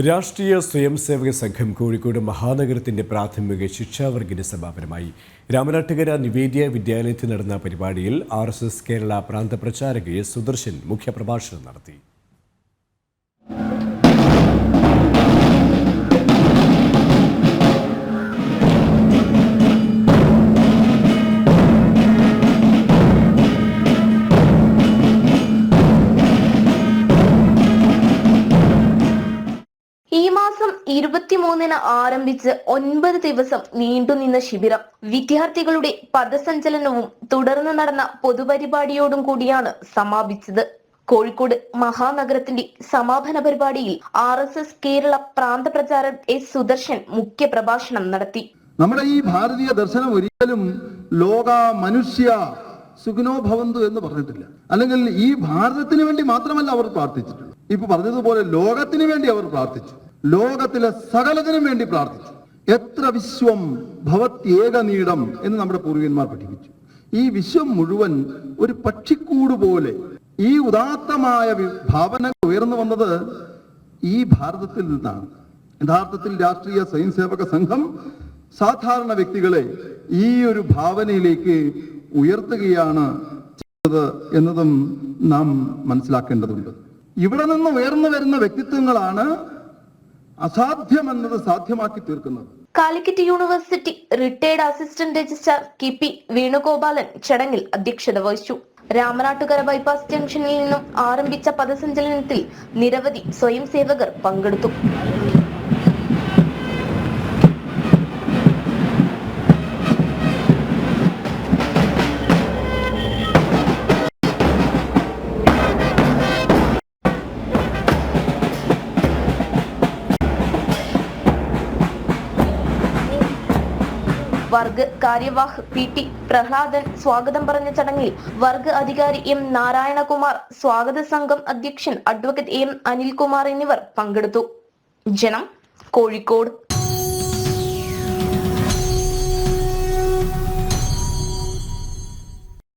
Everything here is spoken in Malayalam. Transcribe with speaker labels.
Speaker 1: രാഷ്ട്രീയ സ്വയംസേവക സംഘം കോഴിക്കോട് മഹാനഗരത്തിന്റെ പ്രാഥമിക ശിക്ഷാവർഗിന് സമാപനമായി. രാമനാട്ടുകര നിവേദ്യ വിദ്യാലയത്തിൽ നടന്ന പരിപാടിയിൽ RSS കേരള പ്രാന്തപ്രചാരക എസ് സുദർശൻ മുഖ്യപ്രഭാഷണം നടത്തി.
Speaker 2: ഈ മാസം 23-ന് ആരംഭിച്ച് 9 ദിവസം നീണ്ടുനിന്ന ശിബിരം വിദ്യാർത്ഥികളുടെ പദസഞ്ചലനവും തുടർന്ന് നടന്ന പൊതുപരിപാടിയോടും കൂടിയാണ് സമാപിച്ചത്. കോഴിക്കോട് മഹാനഗരത്തിന്റെ സമാപന പരിപാടിയിൽ RSS കേരള പ്രാന്തപ്രചാരകൻ എസ് സുദർശൻ മുഖ്യപ്രഭാഷണം നടത്തി.
Speaker 3: നമ്മുടെ ഈ ഭാരതീയ ദർശനം ഒരിക്കലും ലോക മനുഷ്യ സുഖിനോ ഭവന്തു എന്ന് പറഞ്ഞിട്ടില്ല. അല്ലെങ്കിൽ ഈ ഭാരതത്തിന് വേണ്ടി മാത്രമല്ല അവർ പ്രാർത്ഥിച്ചിട്ടുള്ളത്. ഇപ്പൊ പറഞ്ഞതുപോലെ ലോകത്തിന് വേണ്ടി അവർ പ്രാർത്ഥിച്ചു, ലോകത്തിലെ സകലത്തിനും വേണ്ടി പ്രാർത്ഥിച്ചു. എത്ര വിശ്വം ഭവത്യേകനീടം എന്ന് നമ്മുടെ പൂർവികന്മാർ പഠിപ്പിച്ചു. ഈ വിശ്വം മുഴുവൻ ഒരു പക്ഷിക്കൂട് പോലെ ഈ ഉദാത്തമായ ഭാവന ഉയർന്നു വന്നത് ഈ ഭാരതത്തിൽ നിന്നാണ്. യഥാർത്ഥത്തിൽ രാഷ്ട്രീയ സ്വയംസേവക സംഘം സാധാരണ വ്യക്തികളെ ഈ ഒരു ഭാവനയിലേക്ക് ഉയർത്തുകയാണ് ചെയ്തത് എന്നതും നാം മനസ്സിലാക്കേണ്ടതുണ്ട്. ഇവിടെ നിന്ന് ഉയർന്നു വരുന്ന വ്യക്തിത്വങ്ങളാണ് അസാധ്യമെന്നത് സാധ്യമാക്കി തീർക്കുന്നത്.
Speaker 2: Calicut university retired assistant registrar KP Venugopalan ചടങ്ങിൽ അധ്യക്ഷത വഹിച്ചു. രാമനാട്ടുകര ബൈപ്പാസ് ജംഗ്ഷനിൽ നിന്നും ആരംഭിച്ച പദസഞ്ചലനത്തിൽ നിരവധി സ്വയംസേവകർ പങ്കെടുത്തു. വർഗ് കാര്യവാഹ് PT പ്രഹ്ലാദൻ സ്വാഗതം പറഞ്ഞ ചടങ്ങിൽ വർഗ് അധികാരി M നാരായണകുമാർ, സ്വാഗത സംഘം അധ്യക്ഷൻ അഡ്വക്കേറ്റ് M അനിൽകുമാർ എന്നിവർ പങ്കെടുത്തു. ജനം, കോഴിക്കോട്.